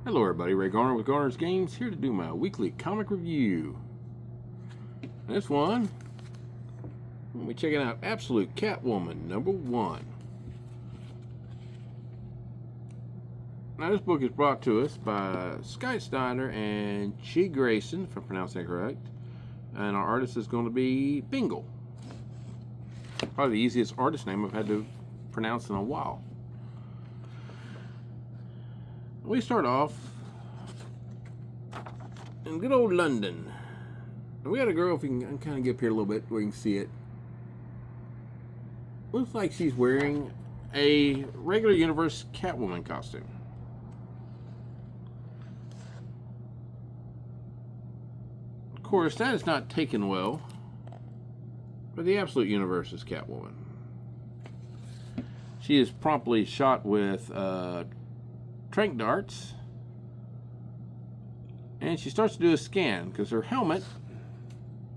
Hello everybody, Ray Garner with Garner's Games, here to do my weekly comic review. This one, we'll be checking out Absolute Catwoman #1. Now this book is brought to us by Snyder and Grayson, if I'm pronouncing that correct. And our artist is going to be Bengal. Probably the easiest artist name I've had to pronounce in a while. We start off in good old London. And we got a girl, if we can kind of get up here a little bit where you can see it. Looks like she's wearing a regular universe Catwoman costume. Of course, that is not taken well for the Absolute Universe's Catwoman. She is promptly shot with tranq darts, and she starts to do a scan because her helmet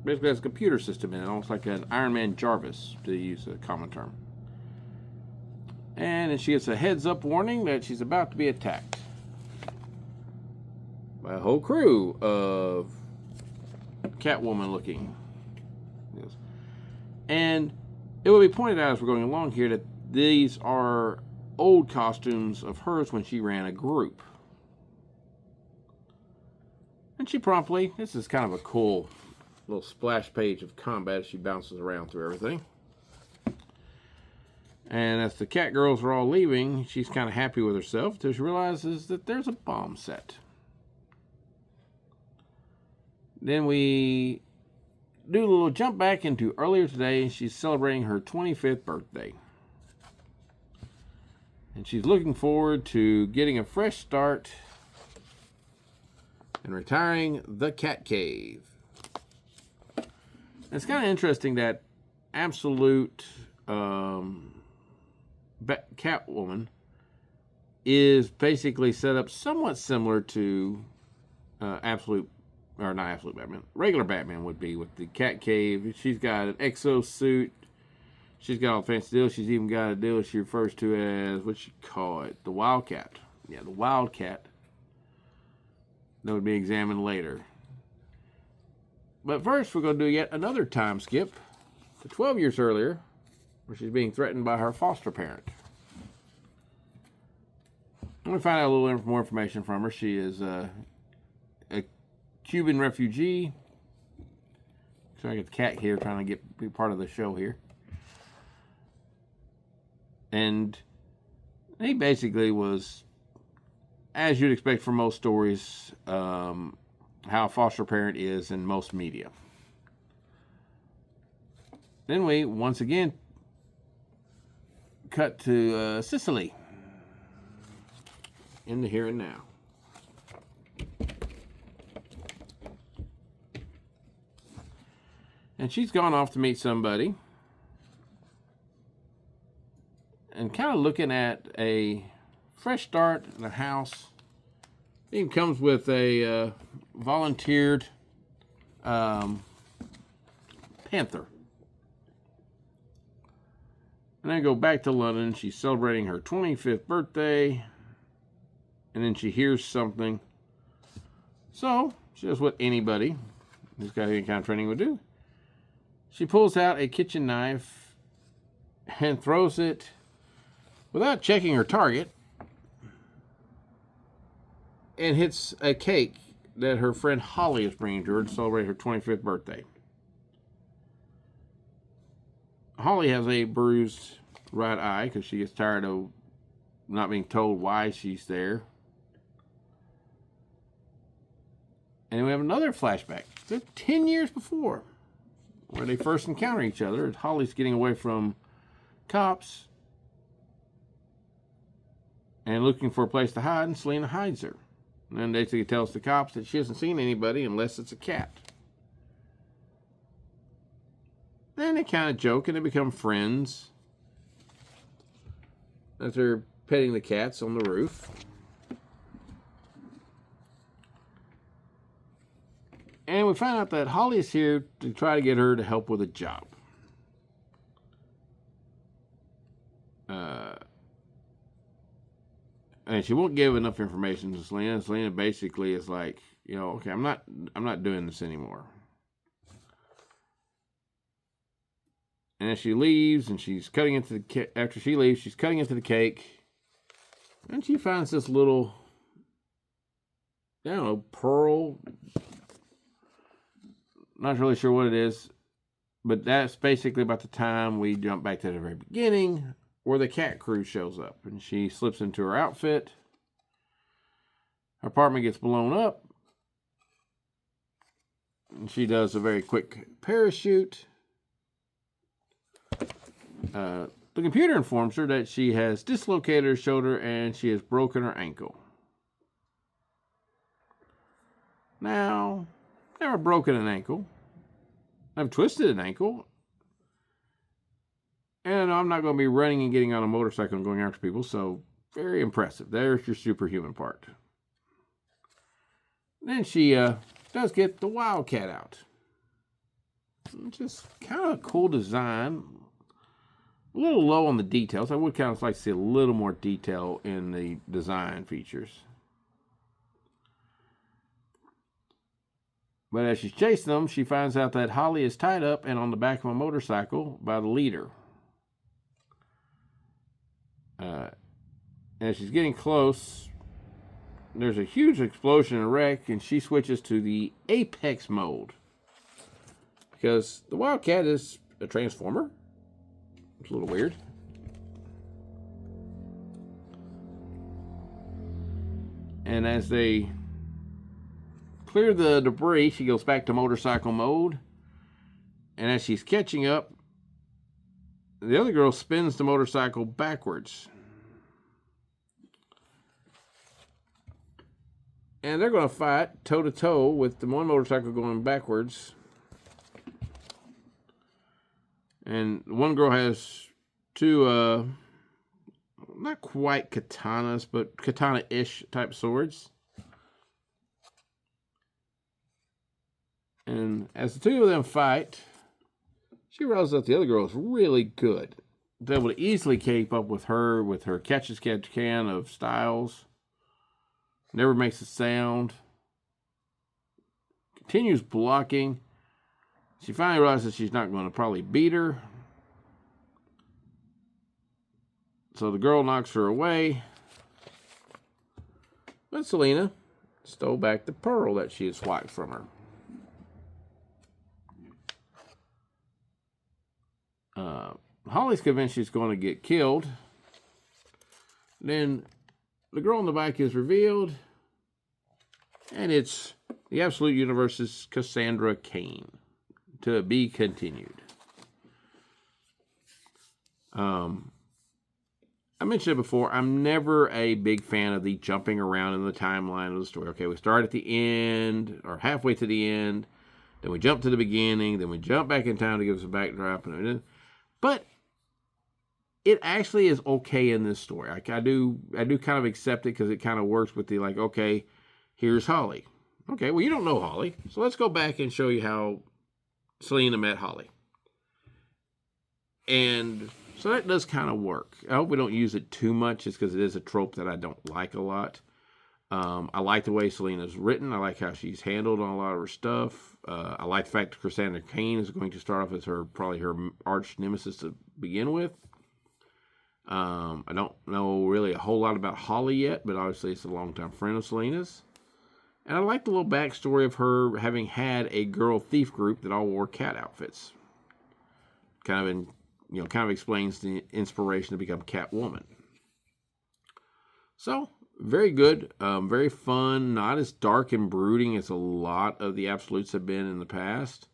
basically has a computer system in it, almost like an Iron Man Jarvis, to use a common term. And then she gets a heads-up warning that she's about to be attacked by a whole crew of Catwoman-looking. Yes. And it will be pointed out as we're going along here that these are old costumes of hers when she ran a group. And she promptly, this is kind of a cool little splash page of combat as she bounces around through everything. And as the cat girls are all leaving, she's kind of happy with herself until she realizes that there's a bomb set. Then we do a little jump back into earlier today. She's celebrating her 25th birthday. And she's looking forward to getting a fresh start and retiring the cat cave. It's kind of interesting that Absolute Catwoman is basically set up somewhat similar to Absolute, or not Absolute Batman, regular Batman would be with the cat cave. She's got an exosuit. She's got all the fancy deals. She's even got a deal she refers to as, what she call it? The Wildcat. Yeah, the Wildcat. That would be examined later. But first, we're going to do yet another time skip to 12 years earlier, where she's being threatened by her foster parent. And we find out a little more information from her. She is a Cuban refugee. So I get the cat here trying to be part of the show here. And he basically was, as you'd expect from most stories, how a foster parent is in most media. Then we, once again, cut to Sicily, in the here and now. And she's gone off to meet somebody. And kind of looking at a fresh start in the house. It even comes with a volunteered panther. And then go back to London. She's celebrating her 25th birthday. And then she hears something. So, she does what anybody who's got any kind of training would do. She pulls out a kitchen knife and throws it without checking her target, and hits a cake that her friend Holly is bringing to her to celebrate her 25th birthday. Holly has a bruised right eye because she gets tired of not being told why she's there. And we have another flashback, 10 years before, where they first encounter each other. Holly's getting away from cops and looking for a place to hide, and Selena hides her. And then basically tells the cops that she hasn't seen anybody unless it's a cat. Then they kind of joke and they become friends as they're petting the cats on the roof. And we find out that Holly is here to try to get her to help with a job. and she won't give enough information to Selena. Selena basically is like, okay, I'm not doing this anymore. And as she leaves, and she's cutting into the after she leaves, she's cutting into the cake, and she finds this little, I don't know, pearl. Not really sure what it is, but that's basically about the time we jump back to the very beginning, where the cat crew shows up, and she slips into her outfit. Her apartment gets blown up, and she does a very quick parachute. The computer informs her that she has dislocated her shoulder and she has broken her ankle. Now, never broken an ankle. I've twisted an ankle. And I'm not going to be running and getting on a motorcycle and going after people, so very impressive. There's your superhuman part. Then she does get the Wildcat out. Just kind of a cool design. A little low on the details. I would kind of like to see a little more detail in the design features. But as she's chasing them, she finds out that Holly is tied up and on the back of a motorcycle by the leader. As she's getting close, there's a huge explosion and wreck, and she switches to the Apex mode. Because the Wildcat is a transformer. It's a little weird. And as they clear the debris, she goes back to motorcycle mode. And as she's catching up, the other girl spins the motorcycle backwards. And they're going to fight toe-to-toe with the one motorcycle going backwards. And one girl has two, not quite katanas, but katana-ish type swords. And as the two of them fight, she realizes that the other girl is really good. They're able to easily keep up with her catch-as-catch-can of styles. Never makes a sound. Continues blocking. She finally realizes she's not going to probably beat her. So the girl knocks her away. But Selena stole back the pearl that she had swiped from her. Holly's convinced she's going to get killed. Then the girl on the bike is revealed. And it's the Absolute Universe's Cassandra Cain. To be continued. I mentioned it before, I'm never a big fan of the jumping around in the timeline of the story. Okay, we start at the end, or halfway to the end, then we jump to the beginning, then we jump back in time to give us a backdrop. But it actually is okay in this story. I do kind of accept it because it kind of works with the, like, okay, here's Holly. Okay, well, you don't know Holly, so let's go back and show you how Selena met Holly. And so that does kind of work. I hope we don't use it too much just because it is a trope that I don't like a lot. I like the way Selena's written. I like how she's handled on a lot of her stuff. I like the fact that Cassandra Cain is going to start off as probably her arch nemesis to begin with. I don't know really a whole lot about Holly yet, but obviously it's a longtime friend of Selena's. And I like the little backstory of her having had a girl thief group that all wore cat outfits. Kind of explains the inspiration to become Catwoman. So, very good, very fun, not as dark and brooding as a lot of the Absolutes have been in the past.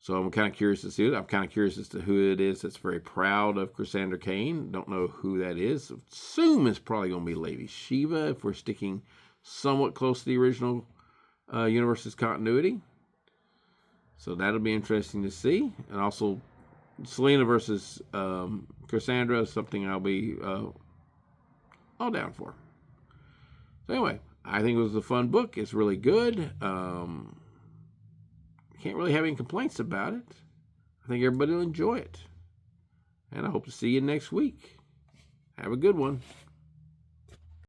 So I'm kind of curious to see it. I'm kind of curious as to who it is that's very proud of Cassandra Cain. Don't know who that is. Assume it's probably going to be Lady Shiva if we're sticking somewhat close to the original universe's continuity. So that'll be interesting to see. And also, Selena versus Cassandra is something I'll be all down for. So anyway, I think it was a fun book. It's really good. Can't really have any complaints about it. I think everybody will enjoy it. And I hope to see you next week. Have a good one.